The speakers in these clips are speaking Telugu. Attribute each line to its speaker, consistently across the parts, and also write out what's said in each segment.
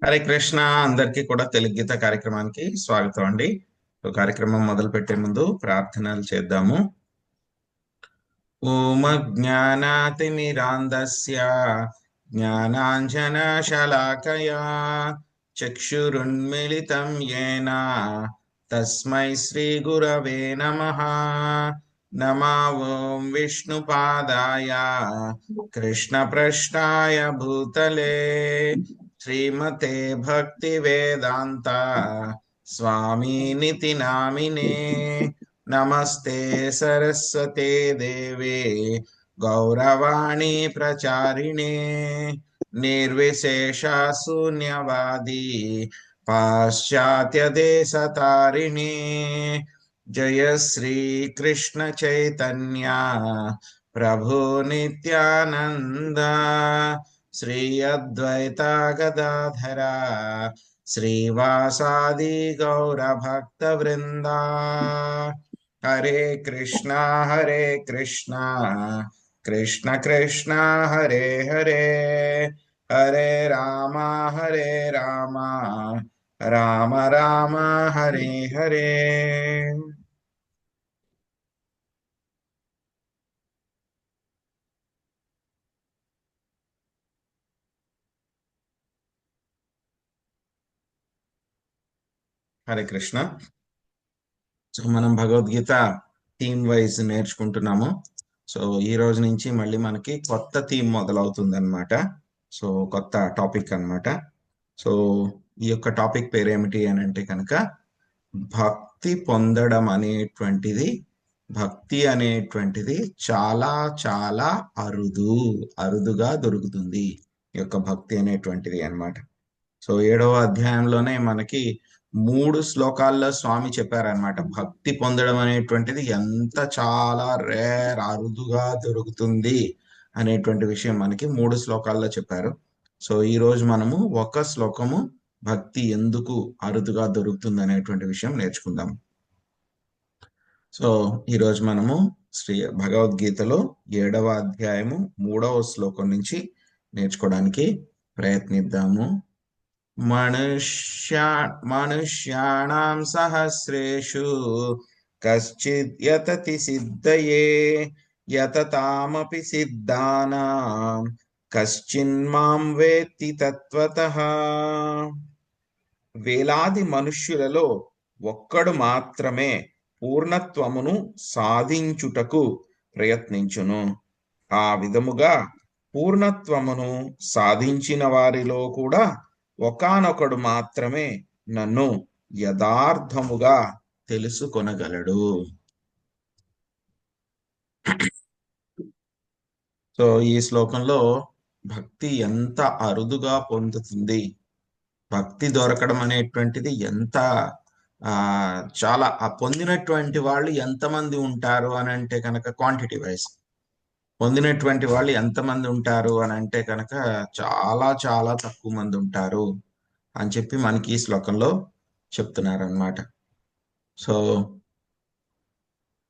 Speaker 1: హరే కృష్ణ. అందరికీ కూడా తెలుగు గీత కార్యక్రమానికి స్వాగతం అండి. కార్యక్రమం మొదలు పెట్టే ముందు ప్రార్థనలు చేద్దాము. ఓం అజ్ఞానాతిమిరాంధస్య జ్ఞానాంజనశలాకయా చక్షురున్మిళితం యేన తస్మై శ్రీ గురవే నమః. నమో ఓం విష్ణుపాదాయ కృష్ణప్రష్టాయ భూతలే శ్రీమతే భక్తి వేదాంత స్వామినితి నామినే. నమస్తే సరస్వతే దేవే గౌరవాణి ప్రచారిణే నిర్విశేష శూన్యవాది పాశ్చాత్య దేశతారిణి. జయ శ్రీ కృష్ణ చైతన్య ప్రభు నిత్యానంద శ్రీ అద్వైత గదాధర శ్రీవాసాది గౌర భక్త వృంద. హరే కృష్ణ కృష్ణ కృష్ణ హరే హరే హరే రామ రామ రామ హరే హరే. హరే కృష్ణ. సో మనం భగవద్గీత థీమ్ వైజ్ నేర్చుకుంటున్నాము. సో ఈ రోజు నుంచి మళ్ళీ మనకి కొత్త థీమ్ మొదలవుతుంది అనమాట. సో కొత్త టాపిక్ అనమాట. సో ఈ యొక్క టాపిక్ పేరు ఏమిటి అని అంటే కనుక భక్తి పొందడం అనేటువంటిది, భక్తి అనేటువంటిది చాలా చాలా అరుదుగా దొరుకుతుంది ఈ యొక్క భక్తి అనేటువంటిది అన్నమాట. సో 7వ అధ్యాయంలోనే మనకి 3 శ్లోకాల్లో స్వామి చెప్పారనమాట. భక్తి పొందడం అనేటువంటిది ఎంత చాలా అరుదుగా దొరుకుతుంది అనేటువంటి విషయం మనకి 3 శ్లోకాల్లో చెప్పారు. సో ఈ రోజు మనము ఒక శ్లోకము భక్తి ఎందుకు అరుదుగా దొరుకుతుంది అనేటువంటి విషయం నేర్చుకుందాం. సో ఈరోజు మనము శ్రీ భగవద్గీతలో 7వ అధ్యాయము 3వ శ్లోకం నుంచి నేర్చుకోవడానికి ప్రయత్నిద్దాము. మనుష్యాణం సహస్రేషు కశ్చిద్ యతతి సిద్ధయే యతతామపి సిద్ధానాం కశ్చిన్మాం వేత్తి తత్వతః. వేలాది మనుష్యులలో ఒక్కడు మాత్రమే పూర్ణత్వమును సాధించుటకు ప్రయత్నించును. ఆ విధముగా పూర్ణత్వమును సాధించిన వారిలో కూడా ఒకానొకడు మాత్రమే నన్ను యథార్థముగా తెలుసుకొనగలడు. సో ఈ శ్లోకంలో భక్తి ఎంత అరుదుగా పొందుతుంది, భక్తి దొరకడం అనేటువంటిది ఎంత చాలా పొందినటువంటి వాళ్ళు ఎంతమంది ఉంటారు అని అంటే కనుక క్వాంటిటీ వైజ్ పొందినటువంటి వాళ్ళు ఎంతమంది ఉంటారు అని అంటే కనుక చాలా చాలా తక్కువ మంది ఉంటారు అని చెప్పి మనకి ఈ శ్లోకంలో చెప్తున్నారు అన్నమాట. సో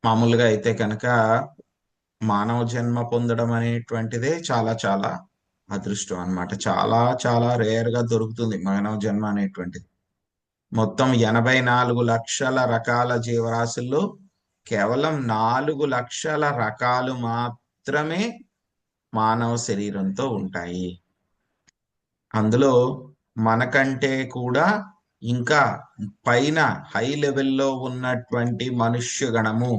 Speaker 1: మామూలుగా అయితే కనుక మానవ జన్మ పొందడం అనేటువంటిదే చాలా చాలా అదృష్టం అన్నమాట. చాలా చాలా రేర్ గా దొరుకుతుంది మానవ జన్మ అనేటువంటిది. మొత్తం 84 లక్షల రకాల జీవరాశుల్లో కేవలం 4 లక్షల రకాలు మాత్రమే మానవ శరీరంతో ఉంటాయి. అందులో మనకంటే కూడా ఇంకా పైన హై లెవెల్లో ఉన్నటువంటి మనుష్య గణము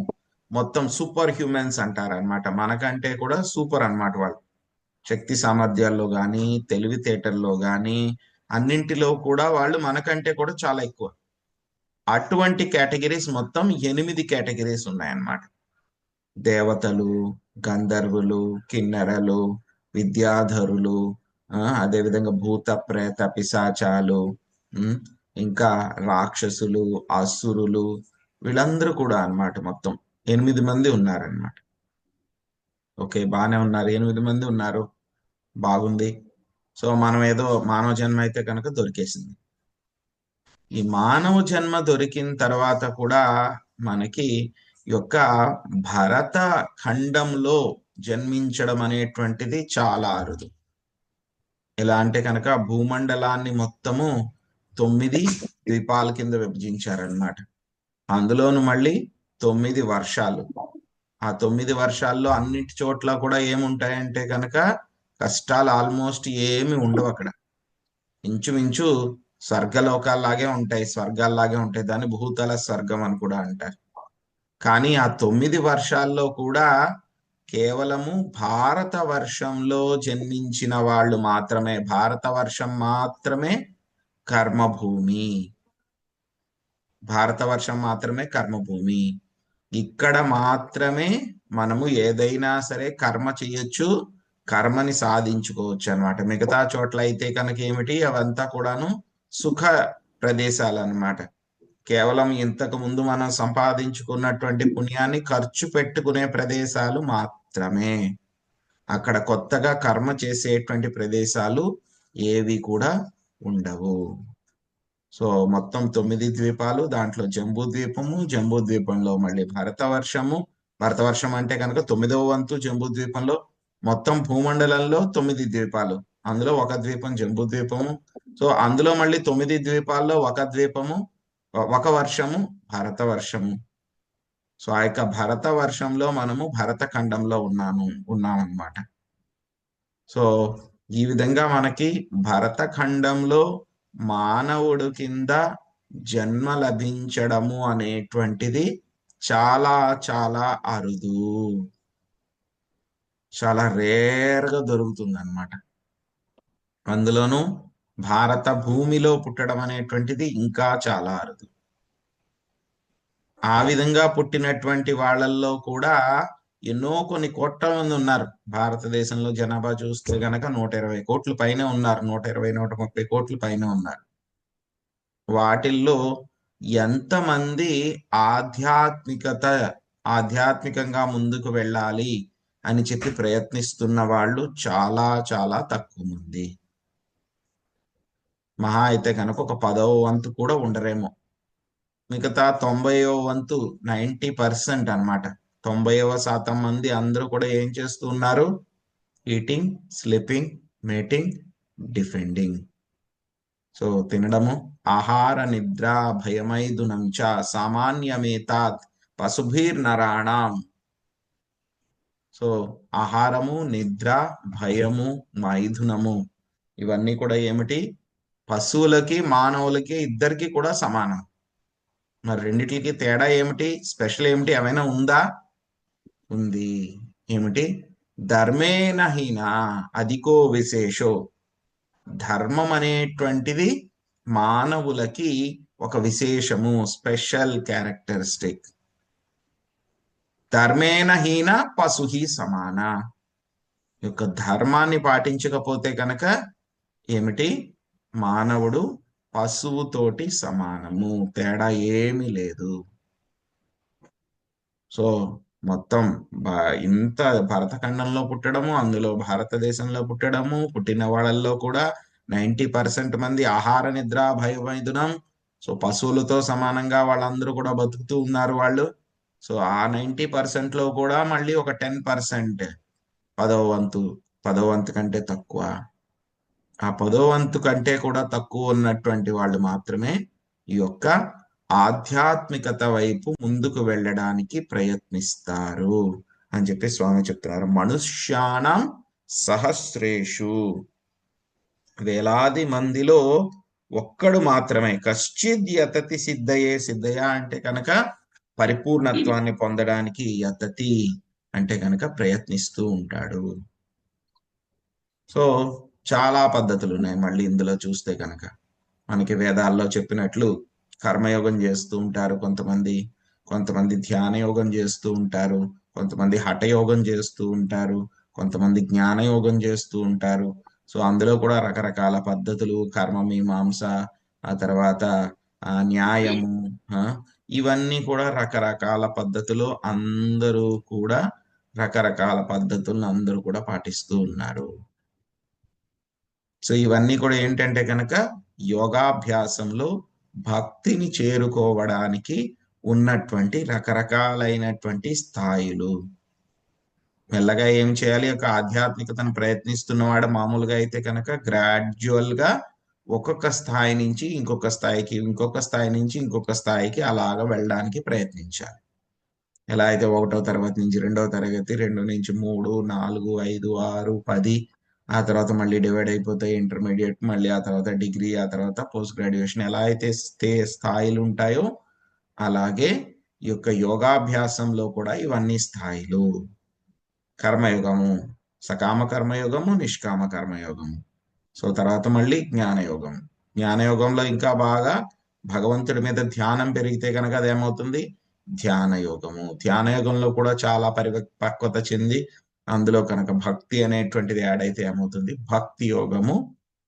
Speaker 1: మొత్తం సూపర్ హ్యూమన్స్ అంటారనమాట. మనకంటే కూడా సూపర్ అన్నమాట. వాళ్ళు శక్తి సామర్థ్యాల్లో కానీ తెలివితేటల్లో కానీ అన్నింటిలో కూడా వాళ్ళు మనకంటే కూడా చాలా ఎక్కువ. అటువంటి కేటగిరీస్ మొత్తం 8 కేటగిరీస్ ఉన్నాయన్నమాట. దేవతలు, గంధర్వులు, కిన్నెరలు, విద్యాధరులు, అదేవిధంగా భూత ప్రేత పిశాచాలు, ఇంకా రాక్షసులు, అసురులు, వీళ్ళందరూ కూడా అన్నమాట. మొత్తం 8 మంది ఉన్నారన్నమాట. ఓకే, బాగానే ఉన్నారు, 8 మంది ఉన్నారు, బాగుంది. సో మనం ఏదో మానవ జన్మ అయితే కనుక దొరికేసింది. ఈ మానవ జన్మ దొరికిన తర్వాత కూడా మనకి యొక్క భరత ఖండంలో జన్మించడం అనేటువంటిది చాలా అరుదు. ఎలా అంటే కనుక భూమండలాన్ని మొత్తము 9 ద్వీపాల కింద విభజించారనమాట. అందులోను మళ్ళీ 9 వర్షాలు. ఆ 9 వర్షాల్లో అన్నిటి చోట్ల కూడా ఏముంటాయంటే కనుక కష్టాలు ఆల్మోస్ట్ ఏమి ఉండవు అక్కడ. ఇంచుమించు స్వర్గలోకాల్లాగే ఉంటాయి, స్వర్గాల్లాగే ఉంటాయి. దాన్ని భూతల స్వర్గం అని కూడా అంటారు. కానీ ఆ 9 వర్షాల్లో కూడా కేవలము భారత వర్షంలో జన్మించిన వాళ్ళు మాత్రమే, భారత వర్షం మాత్రమే కర్మభూమి. భారతవర్షం మాత్రమే కర్మభూమి. ఇక్కడ మాత్రమే మనము ఏదైనా సరే కర్మ చేయొచ్చు, కర్మని సాధించుకోవచ్చు అనమాట. మిగతా చోట్ల అయితే కనుక ఏమిటి, అవంతా కూడాను సుఖ ప్రదేశాలు అన్నమాట. కేవలం ఇంతకు ముందు మనం సంపాదించుకున్నటువంటి పుణ్యాన్ని ఖర్చు పెట్టుకునే ప్రదేశాలు మాత్రమే. అక్కడ కొత్తగా కర్మ చేసేటువంటి ప్రదేశాలు ఏవి కూడా ఉండవు. సో మొత్తం 9 ద్వీపాలు, దాంట్లో జంబూ ద్వీపము, జంబూ ద్వీపంలో మళ్ళీ భరతవర్షము. భరతవర్షం అంటే కనుక 9వ వంతు జంబూ ద్వీపంలో. మొత్తం భూమండలంలో 9 ద్వీపాలు, అందులో ఒక ద్వీపం జంబూ ద్వీపము. సో అందులో మళ్ళీ 9 ద్వీపాల్లో ఒక ద్వీపము, ఒక వర్షము భరతవర్షము. సో ఆ యొక్క భరతవర్షంలో మనము భరతఖండంలో ఉన్నామన్నమాట. సో ఈ విధంగా మనకి భరతఖండంలో మానవుడు కింద జన్మ లభించడము అనేటువంటిది చాలా చాలా అరుదు, చాలా రేర్గా దొరుకుతుంది అన్నమాట. అందులోనూ భారత భూమిలో పుట్టడం అనేటువంటిది ఇంకా చాలా అరుదు. ఆ విధంగా పుట్టినటువంటి వాళ్ళల్లో కూడా ఎన్నో కొన్ని కోట్ల మంది ఉన్నారు. భారతదేశంలో జనాభా చూస్తే గనక 120 కోట్ల పైన ఉన్నారు. 120, 130 కోట్ల పైన ఉన్నారు. వాటిల్లో ఎంతమంది ఆధ్యాత్మికంగా ముందుకు వెళ్ళాలి అని చెప్పి ప్రయత్నిస్తున్న వాళ్ళు చాలా చాలా తక్కువ మంది. మహా అయితే కనుక ఒక 10వ వంతు కూడా ఉండరేమో. మిగతా 90వ వంతు 90% అనమాట. 90% మంది అందరూ కూడా ఏం చేస్తూ ఉన్నారు? Eating, sleeping, mating, defending. So తినడము, ఆహార నిద్ర భయమైదునం చ సామాన్యమేతాత్ పశుభిర్ నరాణం. సో ఆహారము, నిద్ర, భయము, మైథునము ఇవన్నీ కూడా ఏమిటి? పశువులకి మానవులకి ఇద్దరికి కూడా సమానం. మరి రెండిటికి తేడా ఏమిటి? స్పెషల్ ఏమిటి? ఏమైనా ఉందా? ఉంది. ఏమిటి? ధర్మేణ హీన అధికో విశేషో. ధర్మం అనేటువంటిది మానవులకి ఒక విశేషము, స్పెషల్ క్యారెక్టరిస్టిక్. ధర్మేణ హీన పశుహి సమాన. యొక్క ధర్మాన్ని పాటించకపోతే కనుక ఏమిటి? మానవుడు పశువుతోటి సమానము, తేడా ఏమీ లేదు. సో మొత్తం ఇంత భరతఖండంలో పుట్టడము, అందులో భారతదేశంలో పుట్టడము, పుట్టిన వాళ్ళల్లో కూడా 90% మంది ఆహార నిద్ర భయమైదునం. సో పశువులతో సమానంగా వాళ్ళందరూ కూడా బతుకుతూ ఉన్నారు వాళ్ళు. సో ఆ 90%లో కూడా మళ్ళీ ఒక 10%, 10వ వంతు కంటే తక్కువ. ఆ 10వ వంతు కంటే కూడా తక్కువ ఉన్నటువంటి వాళ్ళు మాత్రమే ఈ యొక్క ఆధ్యాత్మికత వైపు ముందుకు వెళ్ళడానికి ప్రయత్నిస్తారు అని చెప్పి స్వామి చెప్తున్నారు. మనుష్యానం సహస్రేషు, వేలాది మందిలో ఒక్కడు మాత్రమే. కశ్చిద్ యతతి సిద్ధయే. సిద్ధయ అంటే కనుక పరిపూర్ణత్వాన్ని పొందడానికి, యతతి అంటే కనుక ప్రయత్నిస్తూ ఉంటాడు. సో చాలా పద్ధతులు ఉన్నాయి మళ్ళీ ఇందులో చూస్తే కనుక. మనకి వేదాల్లో చెప్పినట్లు కర్మయోగం చేస్తూ ఉంటారు కొంతమంది ధ్యాన యోగం చేస్తూ ఉంటారు, కొంతమంది హఠయోగం చేస్తూ ఉంటారు, కొంతమంది జ్ఞానయోగం చేస్తూ ఉంటారు. సో అందులో కూడా రకరకాల పద్ధతులు, కర్మ మీమాంస, ఆ తర్వాత న్యాయము, ఇవన్నీ కూడా రకరకాల పద్ధతులు. అందరూ కూడా రకరకాల పద్ధతులను అందరూ కూడా పాటిస్తూ ఉన్నారు. సో ఇవన్నీ కూడా ఏంటంటే కనుక యోగాభ్యాసంలో భక్తిని చేరుకోవడానికి ఉన్నటువంటి రకరకాలైనటువంటి స్థాయిలు. మెల్లగా ఏం చేయాలి, ఒక ఆధ్యాత్మికతను ప్రయత్నిస్తున్నవాడు మామూలుగా అయితే కనుక గ్రాడ్యువల్ గా ఒక్కొక్క స్థాయి నుంచి ఇంకొక స్థాయికి, ఇంకొక స్థాయి నుంచి ఇంకొక స్థాయికి అలాగా వెళ్ళడానికి ప్రయత్నించాలి. ఎలా అయితే 1వ తరగతి నుంచి 2వ తరగతి, 2 నుంచి 3, 4, 5, 6, 10, ఆ తర్వాత మళ్ళీ డివైడ్ అయిపోతాయి ఇంటర్మీడియట్, మళ్ళీ ఆ తర్వాత డిగ్రీ, ఆ తర్వాత పోస్ట్ గ్రాడ్యుయేషన్, ఎలా అయితే స్థాయిలు ఉంటాయో అలాగే ఈ యొక్క యోగాభ్యాసంలో కూడా ఇవన్నీ స్థాయిలు. కర్మయుగము, సకామ కర్మయోగము, నిష్కామ కర్మయోగము. సో తర్వాత మళ్ళీ జ్ఞానయోగం. జ్ఞానయోగంలో ఇంకా బాగా భగవంతుడి మీద ధ్యానం పెరిగితే కనుక అదేమవుతుంది, ధ్యాన యోగము. ధ్యాన యోగంలో కూడా చాలా పరిపక్వత చెంది అందులో కనుక భక్తి అనేటువంటిది యాడ్ అయితే ఏమవుతుంది, భక్తి యోగము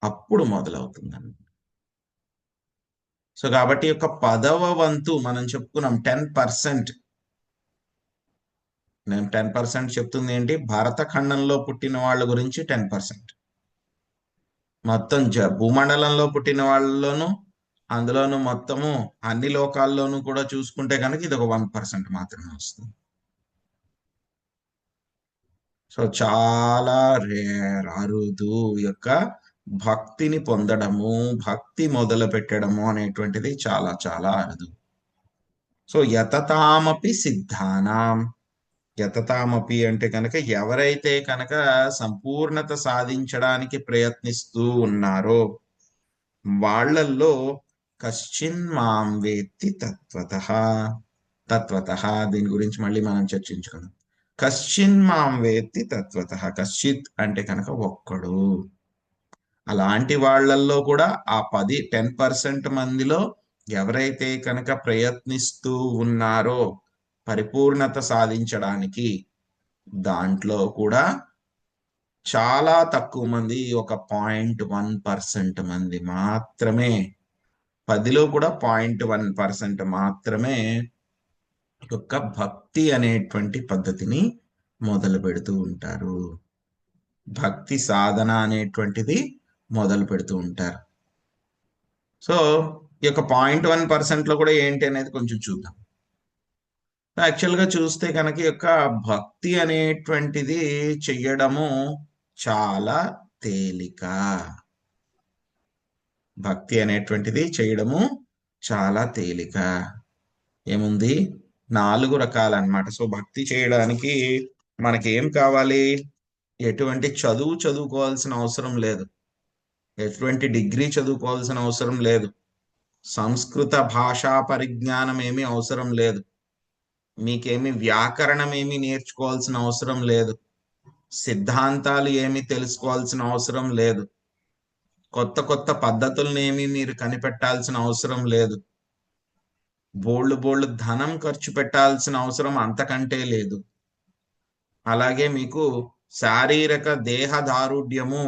Speaker 1: అప్పుడు మొదలవుతుందండి. సో కాబట్టి యొక్క 10వ వంతు మనం చెప్పుకున్నాం 10%. నేను 10% చెప్తుంది ఏంటి, భారత ఖండంలో పుట్టిన వాళ్ళ గురించి 10%. మొత్తం భూమండలంలో పుట్టిన వాళ్ళలోనూ, అందులోనూ మొత్తము అన్ని లోకాల్లోనూ కూడా చూసుకుంటే కనుక ఇది ఒక 1% మాత్రమే వస్తుంది. సో చాలా రేర్, అరుదు యొక్క భక్తిని పొందడము, భక్తి మొదలు పెట్టడము అనేటువంటిది చాలా చాలా అరుదు. సో యతతామపి సిద్ధానాం, యతతామపి అంటే కనుక ఎవరైతే కనుక సంపూర్ణత సాధించడానికి ప్రయత్నిస్తూ ఉన్నారో వాళ్ళల్లో కశ్చిన్ మాం వేత్తి తత్వతః. తత్వతః దీని గురించి మళ్ళీ మనం చర్చించుకుందాం. కశ్చిన్ మాం వేత్తి తత్వతః. కశ్చిత్ అంటే కనుక ఒక్కడు. అలాంటి వాళ్ళల్లో కూడా ఆ 10% మందిలో ఎవరైతే కనుక ప్రయత్నిస్తూ ఉన్నారో పరిపూర్ణత సాధించడానికి, దాంట్లో కూడా చాలా తక్కువ మంది, ఒక 0.1% మంది మాత్రమే, 10లో కూడా 0.1% మాత్రమే యొక్క భక్తి అనేటువంటి పద్ధతిని మొదలు పెడుతూ ఉంటారు. భక్తి సాధన అనేటువంటిది మొదలు పెడుతూ ఉంటారు. సో ఈ యొక్క 0.1% లో కూడా ఏంటి అనేది కొంచెం చూద్దాం. యాక్చువల్గా చూస్తే కనుక ఈ యొక్క భక్తి అనేటువంటిది చెయ్యడము చాలా తేలిక. భక్తి అనేటువంటిది చేయడము చాలా తేలిక. ఏముంది, 4 రకాలన్నమాట. సో భక్తి చేయడానికి మనకి ఏం కావాలి, ఎటువంటి చదువుకోవాల్సిన అవసరం లేదు, ఎటువంటి డిగ్రీ చదువుకోవాల్సిన అవసరం లేదు, సంస్కృత భాషా పరిజ్ఞానం ఏమీ అవసరం లేదు, మీకేమి వ్యాకరణం ఏమీ నేర్చుకోవాల్సిన అవసరం లేదు, సిద్ధాంతాలు ఏమీ తెలుసుకోవాల్సిన అవసరం లేదు, కొత్త కొత్త పద్ధతులను ఏమీ మీరు కనిపెట్టాల్సిన అవసరం లేదు, బోళ్ళు ధనం ఖర్చు పెట్టాల్సిన అవసరం అంతకంటే లేదు. అలాగే మీకు శారీరక దేహ దారుఢ్యము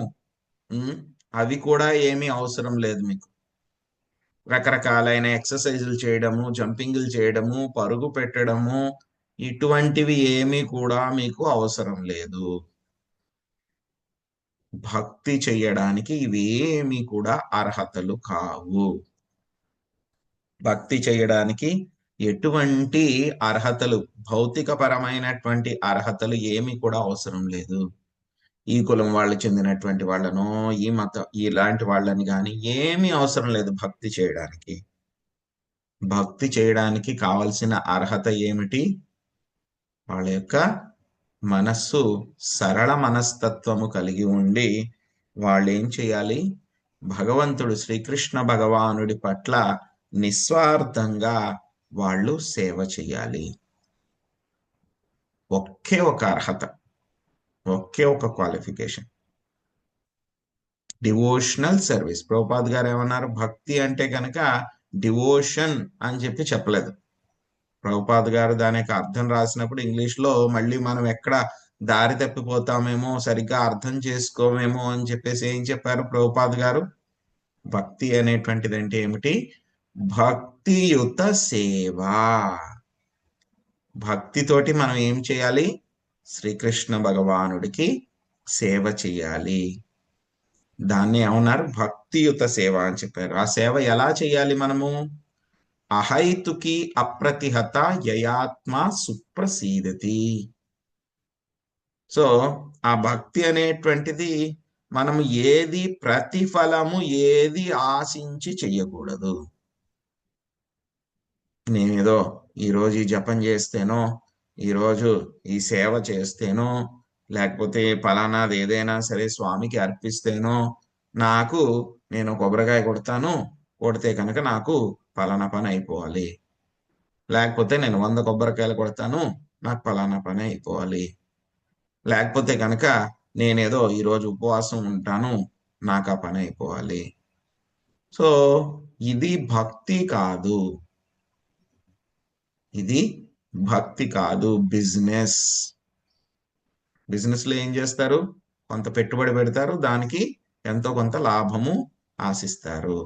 Speaker 1: అవి కూడా ఏమీ అవసరం లేదు. మీకు రకరకాలైన ఎక్సర్సైజులు చేయడము, జంపింగ్లు చేయడము, పరుగు పెట్టడము, ఇటువంటివి ఏమీ కూడా మీకు అవసరం లేదు. భక్తి చెయ్యడానికి ఇవేమీ కూడా అర్హతలు కావు. భక్తి చేయడానికి ఎటువంటి అర్హతలు, భౌతిక పరమైనటువంటి అర్హతలు ఏమి కూడా అవసరం లేదు. ఈ కులం వాళ్ళు చెందినటువంటి వాళ్ళను, ఈ మత ఇలాంటి వాళ్ళని కానీ ఏమీ అవసరం లేదు భక్తి చేయడానికి. భక్తి చేయడానికి కావలసిన అర్హత ఏమిటి, వాళ్ళ యొక్క మనస్సు సరళ మనస్తత్వము కలిగి ఉండి వాళ్ళు ఏం చేయాలి, భగవంతుడు శ్రీకృష్ణ భగవానుడి పట్ల నిస్వార్థంగా వాళ్ళు సేవ చేయాలి. ఒకే ఒక అర్హత, ఒకే ఒక క్వాలిఫికేషన్, డివోషనల్ సర్వీస్. ప్రభుపాద్ గారు ఏమన్నారు, భక్తి అంటే కనుక డివోషన్ అని చెప్పలేదు. ప్రభుపాద్ గారు దానికి అర్థం రాసినప్పుడు ఇంగ్లీష్లో మళ్ళీ మనం ఎక్కడ దారి తప్పిపోతామేమో, సరిగ్గా అర్థం చేసుకోమేమో అని చెప్పేసి ఏం చెప్పారు ప్రభుపాద్ గారు, భక్తి అనేటువంటిది అంటే ఏమిటి, భక్తియుత సేవ. భక్తితోటి మనం ఏం చేయాలి, శ్రీకృష్ణ భగవానుడికి సేవ చేయాలి. దాన్ని ఏమన్నారు, భక్తియుత సేవ అని చెప్పారు. ఆ సేవ ఎలా చేయాలి మనము, అహైతుకి అప్రతిహత యయాత్మ సుప్రసీదతి. సో ఆ భక్తి అనేటువంటిది మనం ఏది ప్రతిఫలము ఏది ఆశించి చెయ్యకూడదు. నేనేదో ఈరోజు ఈ జపం చేస్తేనో, ఈరోజు ఈ సేవ చేస్తేనో, లేకపోతే ఫలానాది ఏదైనా సరే స్వామికి అర్పిస్తేనో, నాకు నేను కొబ్బరికాయ కొడతాను, కొడితే కనుక నాకు ఫలానా పని అయిపోవాలి. లేకపోతే నేను 100 కొబ్బరికాయలు కొడతాను, నాకు ఫలానా పని అయిపోవాలి. లేకపోతే కనుక నేనేదో ఈరోజు ఉపవాసం ఉంటాను, నాకు ఆ పని అయిపోవాలి. సో ఇది భక్తి కాదు. ఇది భక్తి కాదు, బిజినెస్. బిజినెస్ లో ఏం చేస్తారు? కొంత పెట్టుబడి పెడతారు, దానికి ఎంతో కొంత లాభము ఆశిస్తారు.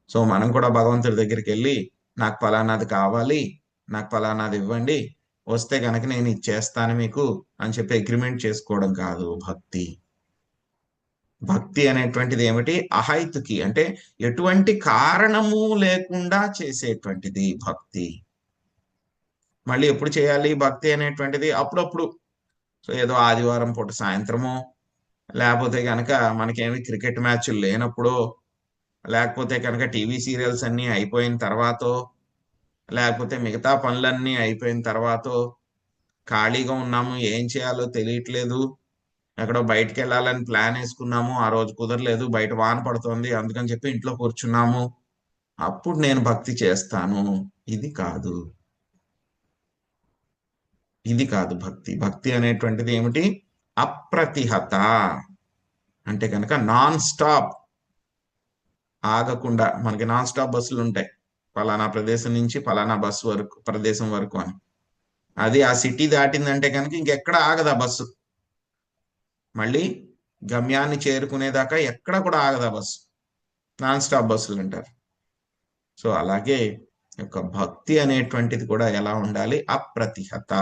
Speaker 1: సో మనం కూడా భగవంతుడి దగ్గరికి వెళ్ళి నాకు ఫలానాది కావాలి, నాకు ఫలానాది ఇవ్వండి, వస్తే కనుక నేను ఇచ్చేస్తాను మీకు అని చెప్పి అగ్రిమెంట్ చేసుకోవడం కాదు భక్తి. భక్తి అనేటువంటిది ఏమిటి? అహైతుకి, అంటే ఎటువంటి కారణము లేకుండా చేసేటువంటిది భక్తి. మళ్ళీ ఎప్పుడు చేయాలి భక్తి అనేటువంటిది? అప్పుడప్పుడు. సో ఏదో ఆదివారం పూట సాయంత్రమో, లేకపోతే కనుక మనకేమి క్రికెట్ మ్యాచ్లు లేనప్పుడు, లేకపోతే కనుక టీవీ సీరియల్స్ అన్నీ అయిపోయిన తర్వాత, లేకపోతే మిగతా పనులన్నీ అయిపోయిన తర్వాత, ఖాళీగా ఉన్నాము, ఏం చేయాలో తెలియట్లేదు, ఎక్కడో బయటకు వెళ్ళాలని ప్లాన్ వేసుకున్నాము, ఆ రోజు కుదరలేదు, బయట వాన పడుతోంది, అందుకని చెప్పి ఇంట్లో కూర్చున్నాము, అప్పుడు నేను భక్తి చేస్తాను. ఇది కాదు. ఇది కాదు భక్తి. భక్తి అనేటువంటిది ఏమిటి? అప్రతిహత, అంటే కనుక నాన్ స్టాప్, ఆగకుండా. మనకి నాన్ స్టాప్ బస్సులు ఉంటాయి, ఫలానా ప్రదేశం నుంచి ఫలానా బస్సు వరకు, ప్రదేశం వరకు అని. అది ఆ సిటీ దాటిందంటే కనుక ఇంకెక్కడ ఆగదా బస్సు, మళ్ళీ గమ్యాన్ని చేరుకునేదాకా ఎక్కడ కూడా ఆగదా బస్సు. నాన్ స్టాప్ బస్సులు అంటారు. సో అలాగే యొక్క భక్తి అనేటువంటిది కూడా ఎలా ఉండాలి? అప్రతిహత.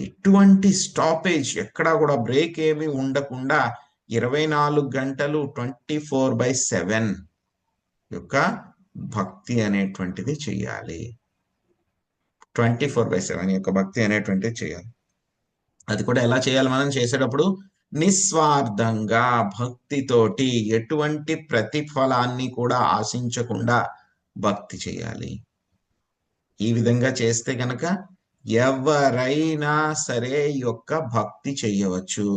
Speaker 1: ఎటువంటి స్టాపేజ్, ఎక్కడా కూడా బ్రేక్ ఏమీ ఉండకుండా 24 గంటలు 24/7 యొక్క భక్తి అనేటువంటిది చెయ్యాలి. 24/7 యొక్క భక్తి అనేటువంటిది చేయాలి. అది కూడా ఎలా చేయాలి? మనం చేసేటప్పుడు నిస్వార్థంగా, భక్తితోటి, ఎటువంటి ప్రతిఫలాన్ని కూడా ఆశించకుండా భక్తి చేయాలి. ఈ విధంగా చేస్తే గనక ఎవరైనా సరే యొక్క భక్తి చెయ్యవచ్చు.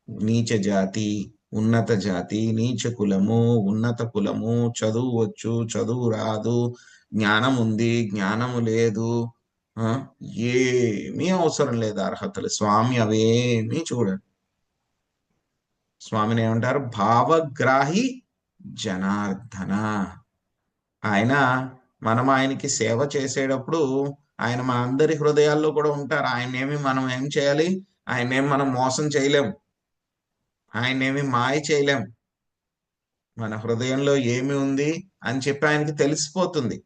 Speaker 1: నీచ జాతి, ఉన్నత జాతి, నీచ కులము, ఉన్నత కులము, చదువు వచ్చు, చదువు రాదు, జ్ఞానం ఉంది, జ్ఞానము లేదు, ఏమీ అవసరం లేదు అర్హతలు. స్వామి అవేమీ చూడండి. స్వామిని ఏమంటారు? భావగ్రాహి జనార్దన. ఆయన, మనం ఆయనకి సేవ చేసేటప్పుడు ఆయన మన అందరి హృదయాల్లో కూడా ఉంటారు. ఆయన్నేమి మనం ఏం చేయాలి? ఆయన్నేమి మనం మోసం చేయలేం, ఆయన్నేమి మాయ చేయలేం. మన హృదయంలో ఏమి ఉంది అని చెప్పి ఆయనకి తెలిసిపోతుంది.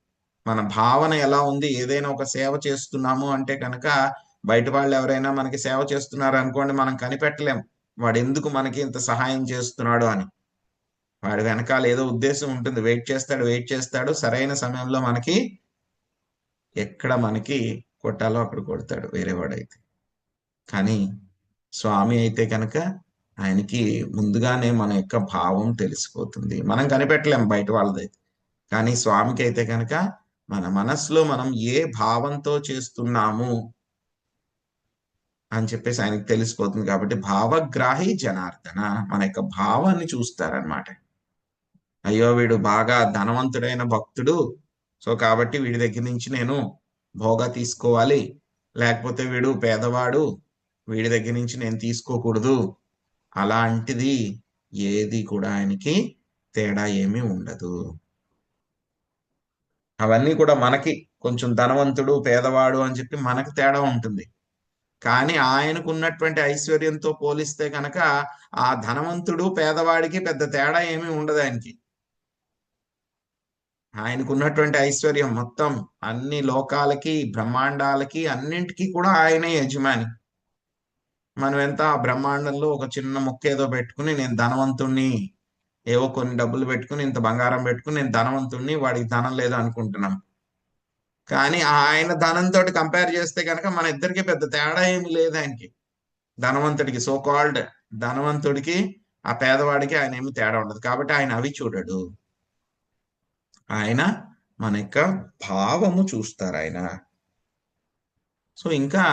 Speaker 1: మన భావన ఎలా ఉంది? ఏదైనా ఒక సేవ చేస్తున్నాము అంటే కనుక, బయట వాళ్ళు ఎవరైనా మనకి సేవ చేస్తున్నారు అనుకోండి, మనం కనిపెట్టలేం వాడు ఎందుకు మనకి ఇంత సహాయం చేస్తున్నాడు అని. వాడి వెనకాల ఏదో ఉద్దేశం ఉంటుంది. వెయిట్ చేస్తాడు, వెయిట్ చేస్తాడు, సరైన సమయంలో మనకి ఎక్కడ మనకి కొట్టాలో అక్కడ కొడతాడు వేరే వాడైతే. కానీ స్వామి అయితే కనుక ఆయనకి ముందుగానే మన యొక్క భావం తెలిసిపోతుంది. మనం కనిపెట్టలేం బయట వాళ్ళదైతే. కానీ స్వామికి అయితే కనుక మన మనసులో మనం ఏ భావంతో చేస్తున్నాము అని చెప్పేసి ఆయనకి తెలిసిపోతుంది. కాబట్టి భావగ్రాహి జనార్దన, మన యొక్క భావాన్ని చూస్తారనమాట. అయ్యో వీడు బాగా ధనవంతుడైన భక్తుడు, సో కాబట్టి వీడి దగ్గర నుంచి నేను భోగా తీసుకోవాలి, లేకపోతే వీడు పేదవాడు, వీడి దగ్గర నుంచి నేను తీసుకోకూడదు, అలాంటిది ఏది కూడా ఆయనకి తేడా ఏమీ ఉండదు. అవన్నీ కూడా మనకి కొంచెం ధనవంతుడు పేదవాడు అని చెప్పి మనకి తేడా ఉంటుంది. కానీ ఆయనకు ఉన్నటువంటి ఐశ్వర్యంతో పోలిస్తే కనుక ఆ ధనవంతుడు పేదవాడికి పెద్ద తేడా ఏమీ ఉండదు ఆయనకి. ఆయనకున్నటువంటి ఐశ్వర్యం మొత్తం అన్ని లోకాలకి, బ్రహ్మాండాలకి, అన్నింటికి కూడా ఆయనే యజమాని. మనం ఎంత ఆ బ్రహ్మాండంలో ఒక చిన్న ముక్క ఏదో పెట్టుకుని నేను ధనవంతుణ్ణి, ఏవో కొన్ని డబ్బులు పెట్టుకుని, ఇంత బంగారం పెట్టుకుని నేను ధనవంతుణ్ణి, వాడికి ధనం లేదు అనుకుంటున్నాం. కానీ ఆయన ధనంతో కంపేర్ చేస్తే కనుక మన ఇద్దరికి పెద్ద తేడా ఏమి లేదు ఆయనకి. ధనవంతుడికి, సో కాల్డ్ ధనవంతుడికి ఆ పేదవాడికి ఆయన ఏమి తేడా ఉండదు. కాబట్టి ఆయన అవి చూడడు. ఆయన మన యొక్క భావము చూస్తారు ఆయన. సో ఇంకా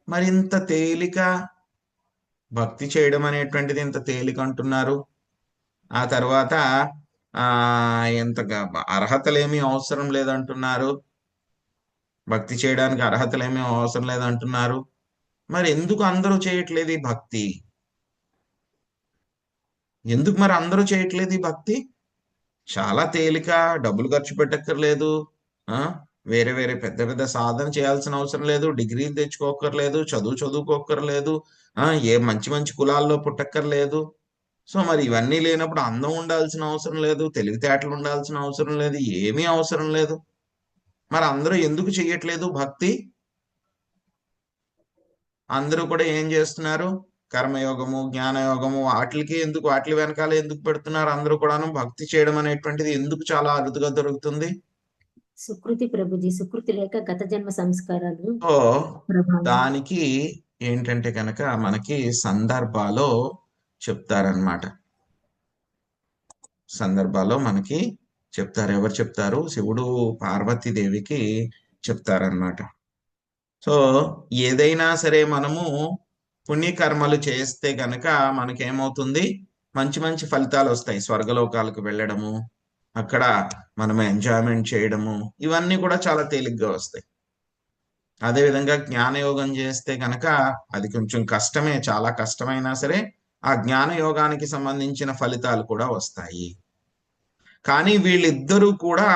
Speaker 1: మరింత తేలిక భక్తి చేయడం అనేటువంటిది ఇంత తేలిక అంటున్నారు. ఆ తర్వాత ఎంత అర్హతలేమీ అవసరం లేదంటున్నారు. భక్తి చేయడానికి అర్హతలేమీ అవసరం లేదంటున్నారు. మరి ఎందుకు అందరూ చేయట్లేదు ఈ భక్తి? ఎందుకు మరి అందరూ చేయట్లేదు ఈ భక్తి? చాలా తేలిక, డబ్బులు ఖర్చు పెట్టక్కర్లేదు. ఆ వేరే వేరే పెద్ద పెద్ద సాధన చేయాల్సిన అవసరం లేదు, డిగ్రీలు తెచ్చుకోక్కర్లేదు, చదువుకోక్కర్లేదు, ఏ మంచి మంచి కులాల్లో పుట్టక్కర్లేదు. సో మరి ఇవన్నీ లేనప్పుడు అందం ఉండాల్సిన అవసరం లేదు, తెలివితేటలు ఉండాల్సిన అవసరం లేదు, ఏమీ అవసరం లేదు. మరి అందరూ ఎందుకు చెయ్యట్లేదు భక్తి? అందరూ కూడా ఏం చేస్తున్నారు? కర్మయోగము, జ్ఞానయోగము, వాటి వెనకాల ఎందుకు పెడుతున్నారు? అందరూ కూడాను భక్తి చేయడం అనేటువంటిది ఎందుకు చాలా అరుదుగా దొరుకుతుంది?
Speaker 2: సుకృతి ప్రభుజీ, సుకృతి లేక గత జన్మ సంస్కారాలు.
Speaker 1: సో దానికి ఏంటంటే కనుక మనకి సందర్భాలో చెప్తారనమాట. సందర్భాల్లో మనకి చెప్తారు. ఎవరు చెప్తారు? శివుడు పార్వతీదేవికి చెప్తారనమాట. సో ఏదైనా సరే మనము పుణ్యకర్మలు చేస్తే గనక మనకేమవుతుంది? మంచి మంచి ఫలితాలు వస్తాయి. స్వర్గలోకాలకు వెళ్ళడము, అక్కడ మనం ఎంజాయ్మెంట్ చేయడము, ఇవన్నీ కూడా చాలా తేలిగ్గా వస్తాయి. అదేవిధంగా జ్ఞానయోగం చేస్తే గనక అది కొంచెం కష్టమే, చాలా కష్టమైనా సరే ఆ జ్ఞానయోగానికి సంబంధించిన ఫలితాలు కూడా వస్తాయి. కానీ వీళ్ళిద్దరూ కూడా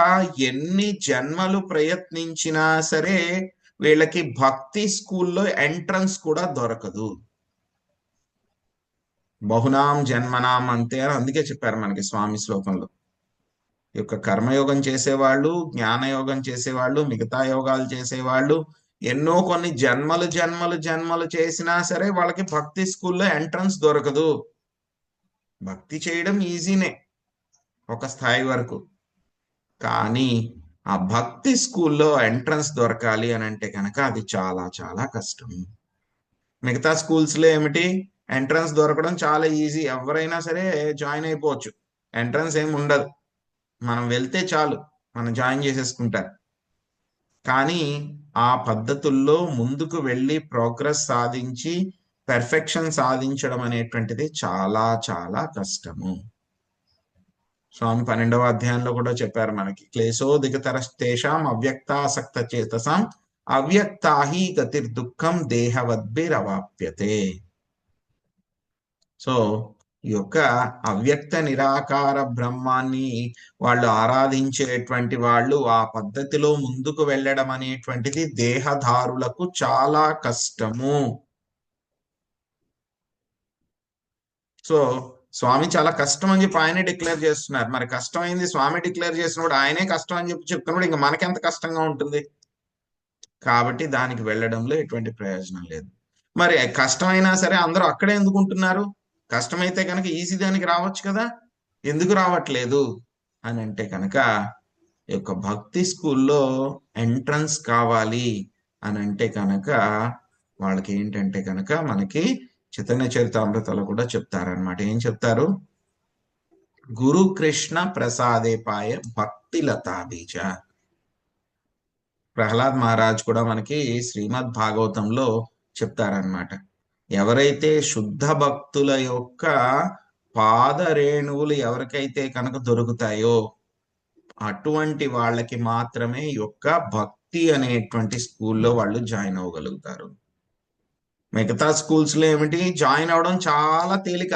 Speaker 1: ఎన్ని జన్మలు ప్రయత్నించినా సరే వీళ్ళకి భక్తి స్కూల్లో ఎంట్రన్స్ కూడా దొరకదు. బహునాం జన్మనాం అంతే అని అందుకే చెప్పారు మనకి స్వామి శ్లోకంలో. ఈ యొక్క కర్మయోగం చేసేవాళ్ళు, జ్ఞానయోగం చేసేవాళ్ళు, మిగతా యోగాలు చేసేవాళ్ళు ఎన్నో కొన్ని జన్మలు జన్మలు జన్మలు చేసినా సరే వాళ్ళకి భక్తి స్కూల్లో ఎంట్రన్స్ దొరకదు. భక్తి చేయడం ఈజీనే ఒక స్థాయి వరకు, కానీ ఆ భక్తి స్కూల్లో ఎంట్రన్స్ దొరకాలి అని అంటే కనుక అది చాలా చాలా కష్టం. మిగతా స్కూల్స్లో ఏమిటి? ఎంట్రన్స్ దొరకడం చాలా ఈజీ, ఎవరైనా సరే జాయిన్ అయిపోవచ్చు, ఎంట్రన్స్ ఏమి ఉండదు, మనం వెళ్తే చాలు మనం జాయిన్ చేసేసుకుంటారు. కానీ ఆ పద్ధతుల్లో ముందుకు వెళ్ళి ప్రోగ్రెస్ సాధించి పెర్ఫెక్షన్ సాధించడం అనేటువంటిది చాలా చాలా కష్టము. స్వామి 12వ అధ్యాయంలో కూడా చెప్పారు మనకి, క్లేశో దిగతరస్తేషాం అవ్యక్తాసక్త చేతసాం అవ్యక్తాహి గతిర్దుఃఖం దేహవద్భిరవాప్యతే. సో ఈ యొక్క అవ్యక్త నిరాకార బ్రహ్మాన్ని వాళ్ళు ఆరాధించేటువంటి వాళ్ళు ఆ పద్ధతిలో ముందుకు వెళ్ళడం అనేటువంటిది దేహదారులకు చాలా కష్టము. సో స్వామి చాలా కష్టం అని చెప్పి ఆయనే డిక్లేర్ చేస్తున్నారు. మరి కష్టమైంది స్వామి డిక్లేర్ చేసినప్పుడు, ఆయనే కష్టం అని చెప్పి చెప్తున్నప్పుడు ఇంకా మనకెంత కష్టంగా ఉంటుంది? కాబట్టి దానికి వెళ్ళడంలో ఎటువంటి ప్రయోజనం లేదు. మరి కష్టమైనా సరే అందరూ అక్కడే ఎందుకు ఉంటున్నారు? కష్టమైతే కనుక ఈజీ దానికి రావచ్చు కదా, ఎందుకు రావట్లేదు అని అంటే కనుక ఈ యొక్క భక్తి స్కూల్లో ఎంట్రన్స్ కావాలి అని అంటే కనుక వాళ్ళకి ఏంటంటే కనుక మనకి చైతన్య చరితామృతలో కూడా చెప్తారనమాట. ఏం చెప్తారు? గురు కృష్ణ ప్రసాదేపాయ భక్తి లతా బీజ. ప్రహ్లాద్ మహారాజ్ కూడా మనకి శ్రీమద్ భాగవతంలో చెప్తారనమాట. ఎవరైతే శుద్ధ భక్తుల యొక్క పాదరేణువులు ఎవరికైతే కనుక దొరుకుతాయో అటువంటి వాళ్ళకి మాత్రమే యొక్క భక్తి అనేటువంటి స్కూల్లో వాళ్ళు జాయిన్ అవ్వగలుగుతారు. మిగతా స్కూల్స్ లో ఏమిటి? జాయిన్ అవడం చాలా తేలిక,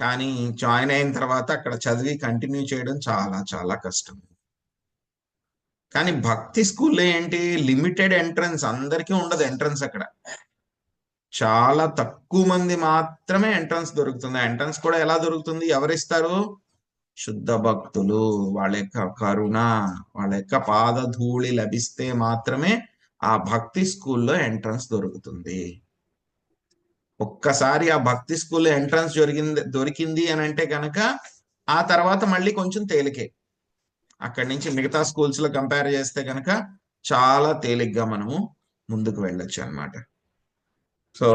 Speaker 1: కానీ జాయిన్ అయిన తర్వాత అక్కడ చదివి కంటిన్యూ చేయడం చాలా చాలా కష్టం. కానీ భక్తి స్కూల్లో ఏంటి? లిమిటెడ్ ఎంట్రన్స్, అందరికీ ఉండదు ఎంట్రన్స్. అక్కడ చాలా తక్కువ మంది మాత్రమే ఎంట్రన్స్ దొరుకుతుంది. ఎంట్రన్స్ కూడా ఎలా దొరుకుతుంది? ఎవరిస్తారు? శుద్ధ భక్తులు. వాళ్ళ యొక్క కరుణ, వాళ్ళ యొక్క పాదధూళి లభిస్తే మాత్రమే ఆ భక్తి స్కూల్లో ఎంట్రన్స్ దొరుకుతుంది. ఒక్కసారి ఆ భక్తి స్కూల్లో ఎంట్రన్స్ దొరికింది అని అంటే కనుక ఆ తర్వాత మళ్ళీ కొంచెం తేలికే. అక్కడి నుంచి మిగతా స్కూల్స్ లో కంపేర్ చేస్తే కనుక చాలా తేలిగ్గా మనము ముందుకు వెళ్ళొచ్చు అన్నమాట. సో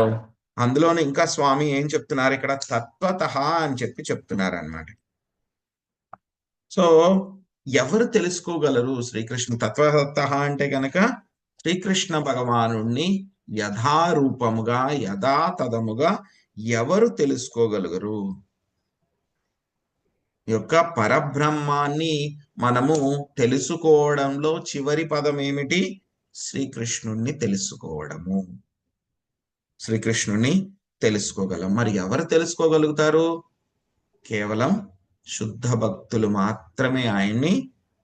Speaker 1: అందులోనే ఇంకా స్వామి ఏం చెప్తున్నారు ఇక్కడ, తత్వత అని చెప్పి చెప్తున్నారు అనమాట. సో ఎవరు తెలుసుకోగలరు శ్రీకృష్ణ తత్వత అంటే గనక శ్రీకృష్ణ భగవానుణ్ణి యథారూపముగా యథాతథముగా ఎవరు తెలుసుకోగలుగురు? ఈ యొక్క పరబ్రహ్మాన్ని మనము తెలుసుకోవడంలో చివరి పదం ఏమిటి? శ్రీకృష్ణుణ్ణి తెలుసుకోవడము. శ్రీకృష్ణుని తెలుసుకోగలం. మరి ఎవరు తెలుసుకోగలుగుతారు? కేవలం శుద్ధ భక్తులు మాత్రమే ఆయన్ని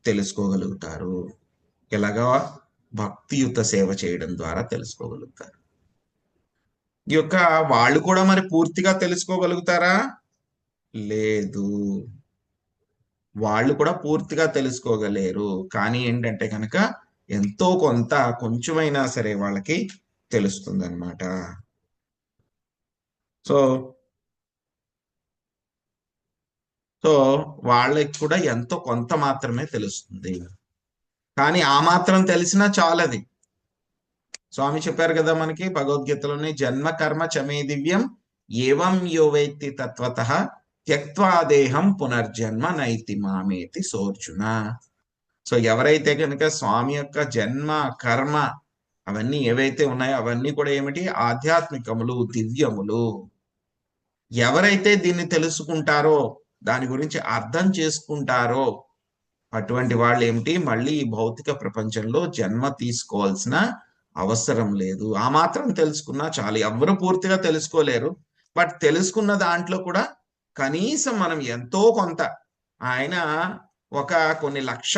Speaker 1: తెలుసుకోగలుగుతారు. ఎలాగా? భక్తియుత సేవ చేయడం ద్వారా తెలుసుకోగలుగుతారు. ఈ యొక్క వాళ్ళు కూడా మరి పూర్తిగా తెలుసుకోగలుగుతారా? లేదు, వాళ్ళు కూడా పూర్తిగా తెలుసుకోగలేరు. కానీ ఏంటంటే కనుక ఎంతో కొంత కొంచెమైనా సరే వాళ్ళకి తెలుస్తుంది అనమాట. సో సో వాళ్ళకి కూడా ఎంతో కొంత మాత్రమే తెలుస్తుంది. కానీ ఆ మాత్రం తెలిసినా చాలది. స్వామి చెప్పారు కదా మనకి భగవద్గీతలోనే, జన్మ కర్మ చమే దివ్యం ఏవం యో వేత్తి తత్వతః త్యక్త్వా దేహం పునర్జన్మ నైతి మామేతి సోర్జున. సో ఎవరైతే కనుక స్వామి యొక్క జన్మ కర్మ అవన్నీ ఏవైతే ఉన్నాయో అవన్నీ కూడా ఏమిటి? ఆధ్యాత్మికములు, దివ్యములు. ఎవరైతే దీన్ని తెలుసుకుంటారో, దాని గురించి అర్థం చేసుకుంటారో, అటువంటి వాళ్ళు ఏమిటి? మళ్ళీ ఈ భౌతిక ప్రపంచంలో జన్మ తీసుకోవాల్సిన అవసరం లేదు. ఆ మాత్రం తెలుసుకున్నా చాలు. ఎవరు పూర్తిగా తెలుసుకోలేరు, బట్ తెలుసుకున్న దాంట్లో కూడా కనీసం మనం ఎంతో కొంత, ఆయన ఒక కొన్ని లక్ష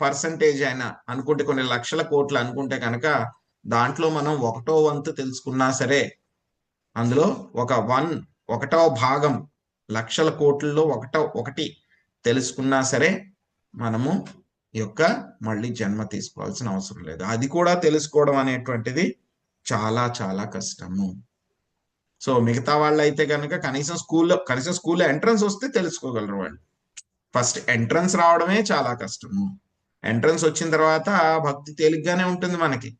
Speaker 1: పర్సంటేజ్ అయినా అనుకుంటే, కొన్ని లక్షల కోట్లు అనుకుంటే కనుక దాంట్లో మనం 1/4 వంతు తెలుసుకున్నా సరే, అందులో ఒకటో భాగం, లక్షల కోట్లలో ఒకటి తెలుసుకున్నా సరే మనము ఈ యొక్క మళ్ళీ జన్మ తీసుకోవాల్సిన అవసరం లేదు. అది కూడా తెలుసుకోవడం అనేటువంటిది చాలా చాలా కష్టము. సో మిగతా వాళ్ళు అయితే కనుక కనీసం స్కూల్లో ఎంట్రన్స్ వస్తే తెలుసుకోగలరు వాళ్ళు. ఫస్ట్ ఎంట్రన్స్ రావడమే చాలా కష్టము. ఎంట్రన్స్ వచ్చిన తర్వాత భక్తి తేలిగ్గానే ఉంటుంది మనకి.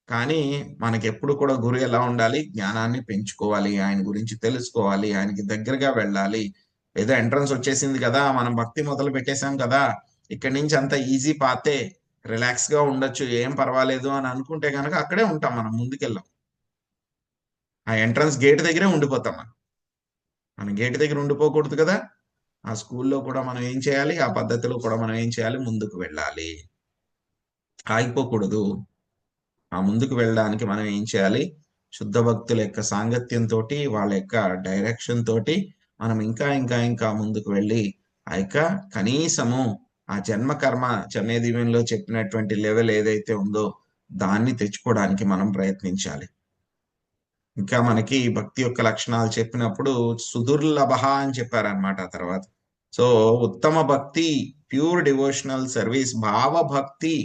Speaker 1: కానీ మనకి ఎప్పుడు కూడా గురు ఎలా ఉండాలి? జ్ఞానాన్ని పెంచుకోవాలి, ఆయన గురించి తెలుసుకోవాలి, ఆయనకి దగ్గరగా వెళ్ళాలి. ఏదో ఎంట్రన్స్ వచ్చేసింది కదా, మనం భక్తి మొదలు పెట్టేశాం కదా, ఇక్కడి నుంచి అంత ఈజీ పాతే, రిలాక్స్ గా ఉండొచ్చు, ఏం పర్వాలేదు అని అనుకుంటే కనుక అక్కడే ఉంటాం, మనం ముందుకెళ్ళాం. ఆ ఎంట్రన్స్ గేట్ దగ్గరే ఉండిపోతాం. మనం గేట్ దగ్గర ఉండిపోకూడదు కదా. ఆ స్కూల్లో కూడా మనం ఏం చేయాలి? ఆ పద్ధతిలో కూడా మనం ఏం చేయాలి? ముందుకు వెళ్ళాలి, ఆగిపోకూడదు. ఆ ముందుకు వెళ్ళడానికి మనం ఏం చేయాలి? శుద్ధ భక్తుల యొక్క సాంగత్యంతో, వాళ్ళ యొక్క డైరెక్షన్ తోటి మనం ఇంకా ఇంకా ఇంకా ముందుకు వెళ్ళి ఆ యొక్క కనీసము ఆ జన్మ కర్మ చమే దివ్యంలో చెప్పినటువంటి లెవెల్ ఏదైతే ఉందో దాన్ని తెచ్చుకోవడానికి మనం ప్రయత్నించాలి. ఇంకా మనకి భక్తి యొక్క లక్షణాలు చెప్పినప్పుడు సుదుర్లభ అని చెప్పారనమాట ఆ తర్వాత. సో ఉత్తమ భక్తి, ప్యూర్ డివోషనల్ సర్వీస్, భావభక్తి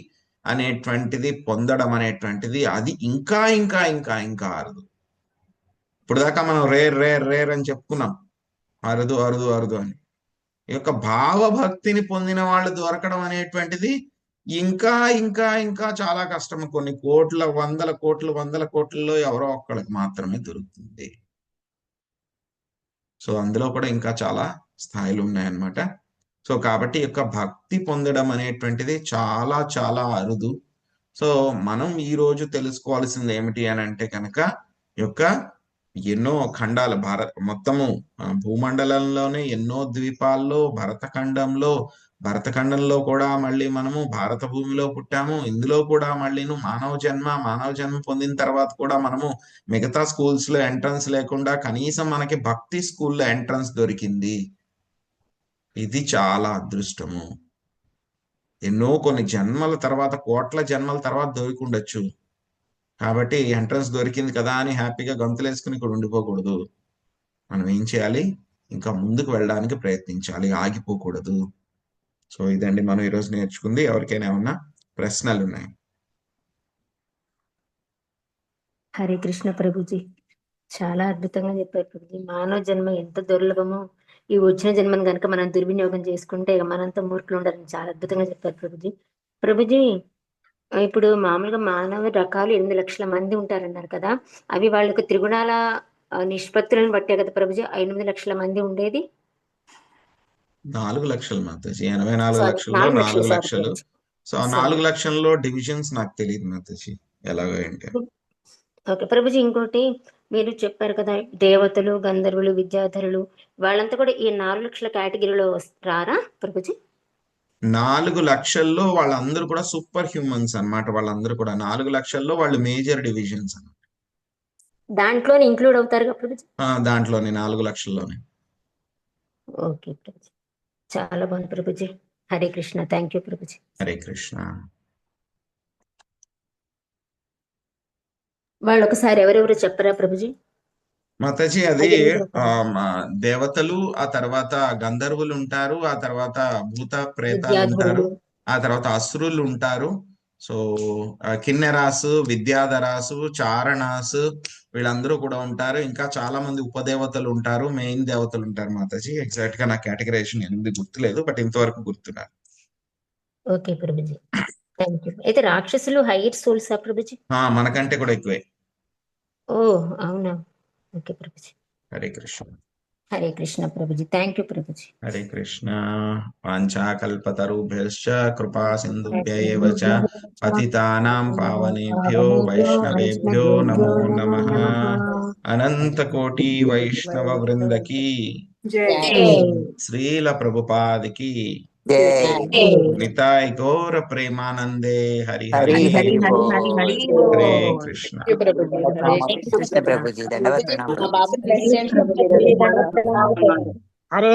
Speaker 1: అనేటువంటిది పొందడం అనేటువంటిది అది ఇంకా ఇంకా ఇంకా ఇంకా అరుదు. ఇప్పుడు దాకా మనం రేర్ రేర్ రేర్ అని చెప్పుకున్నాం, అరుదు అరుదు అరుదు అని. ఈ యొక్క భావభక్తిని పొందిన వాళ్ళు దొరకడం అనేటువంటిది ఇంకా ఇంకా ఇంకా చాలా కష్టం. కొన్ని కోట్ల, వందల కోట్లలో ఎవరో ఒక్కళ్ళకి మాత్రమే దొరుకుతుంది. సో అందులో కూడా ఇంకా చాలా స్థాయిలు ఉన్నాయన్నమాట. సో కాబట్టి ఈ యొక్క భక్తి పొందడం అనేటువంటిది చాలా చాలా అరుదు. సో మనం ఈ రోజు తెలుసుకోవాల్సింది ఏమిటి అని అంటే కనుక, ఈ యొక్క ఎన్నో ఖండాలు, మొత్తము భూమండలంలోనే ఎన్నో ద్వీపాల్లో, భరతఖండంలో కూడా మళ్ళీ మనము భారత భూమిలో పుట్టాము. ఇందులో కూడా మళ్ళీను మానవ జన్మ పొందిన తర్వాత కూడా మనము మిగతా స్కూల్స్ లో ఎంట్రన్స్ లేకుండా కనీసం మనకి భక్తి స్కూల్లో ఎంట్రన్స్ దొరికింది. ఇది చాలా అదృష్టము. కొన్ని జన్మల తర్వాత, కోట్ల జన్మల తర్వాత దొరికి ఉండొచ్చు. కాబట్టి ఎంట్రన్స్ దొరికింది కదా అని హ్యాపీగా గంతులేసుకుని ఇక్కడ ఉండిపోకూడదు. మనం ఏం చేయాలి? ఇంకా ముందుకు వెళ్ళడానికి ప్రయత్నించాలి, ఆగిపోకూడదు. సో ఇదండి మనం ఈరోజు నేర్చుకుంది. ఎవరికైనా ఏమన్నా ప్రశ్నలు ఉన్నాయి?
Speaker 2: హరే కృష్ణ ప్రభుజీ, చాలా అద్భుతంగా చెప్పారు ప్రభుజీ. మానవ జన్మ ఎంత దుర్లభమో ఈ వచ్చిన జన్మను కనుక మనం దుర్వినియోగం చేసుకుంటే ఇక మనంతా మూర్ఖులు ఉండాలని చాలా అద్భుతంగా చెప్పారు ప్రభుజీ. ప్రభుజీ, ఇప్పుడు మామూలుగా మానవ రకాలు 8 లక్షల మంది ఉంటారన్నారు కదా, అవి వాళ్ళకి త్రిగుణాల నిష్పత్తులను బట్టే కదా ప్రభుజీ 8 లక్షల మంది ఉండేది?
Speaker 1: 4 లక్షలు మాతాజీ. 84
Speaker 2: సారీ,
Speaker 1: లక్షల్లో
Speaker 2: 4 లక్షలు.
Speaker 1: 4
Speaker 2: సారీ
Speaker 1: లక్షలు.
Speaker 2: ప్రభుజీ.
Speaker 1: సో ఆ 4 లక్షల్లో డివిజన్స్ నాకు తెలియదు మాతాజీ ఎలాగో ఏంటి.
Speaker 2: ఓకే ప్రభుజీ, ఇంకోటి మీరు చెప్పారు కదా, దేవతలు, గంధర్వులు, విద్యాధరులు వాళ్ళంతా కూడా ఈ 4 లక్షల కేటగిరీలో రారా ప్రభుజీ?
Speaker 1: 4 లక్షల్లో వాళ్ళందరూ కూడా సూపర్ హ్యూమన్స్ అన్నమాట. వాళ్ళందరూ కూడా 4 లక్షల్లో వాళ్ళు మేజర్ డివిజన్స్ అన్నమాట.
Speaker 2: దాంట్లోనే ఇంక్లూడ్ అవుతారు కదా ప్రభుజీ?
Speaker 1: దాంట్లోనే 4 లక్షల్లోనే.
Speaker 2: ఓకే ప్రభుజీ, చాలా బాగుంది ప్రభుజీ. హరే కృష్ణ. Thank you Prabhuji.
Speaker 1: హరే కృష్ణ.
Speaker 2: వాళ్ళు ఒకసారి ఎవరెవరు చెప్పరా ప్రభుజీ?
Speaker 1: మాతాజీ అది
Speaker 2: అదే
Speaker 1: దేవతలు, ఆ తర్వాత గంధర్వులు ఉంటారు, ఆ తర్వాత భూత ప్రేతాలు ఉంటారు,
Speaker 2: విద్యాధరులు.
Speaker 1: ఆ తర్వాత అసురులు ఉంటారు. సో కిన్నెరాసు, విద్యాధరాసు, చారణాసు వీళ్ళందరూ కూడా ఉంటారు. ఇంకా చాలా మంది ఉపదేవతలు ఉంటారు, మెయిన్ దేవతలు ఉంటారు మాతాజీ. ఎగ్జాక్ట్ గా నా కేటగరైజేషన్ 8 గుర్తులేదు, బట్ ఇంతవరకు గుర్తున్నారు.
Speaker 2: Okay Prabhuji, thank you. అయితే రాక్షసులు హైయర్ సోల్సా ప్రభుజీ?
Speaker 1: మనకంటే కూడా ఎక్కువే.
Speaker 2: ఓ అవునా, okay Prabhuji.
Speaker 1: Hare Krishna.
Speaker 2: Hare Krishna Prabhuji. Thank you Prabhuji.
Speaker 1: Hare Krishna. వాంఛాకల్పతరుభ్యశ్చ కృపా సింధుభ్య ఏవ చ పతితానాం పావనేభ్యో వైష్ణవేభ్యో నమో నమః. అనంత కోటి వైష్ణవ వృందకి శ్రీల ప్రభుపాదికి నితాయ్ గౌర ప్రేమానందే. హరి హరి
Speaker 3: హరి
Speaker 1: హరే కృష్ణ.
Speaker 3: కృష్ణ ప్రభుజీ దండవత్ ప్రణామం.
Speaker 4: హరే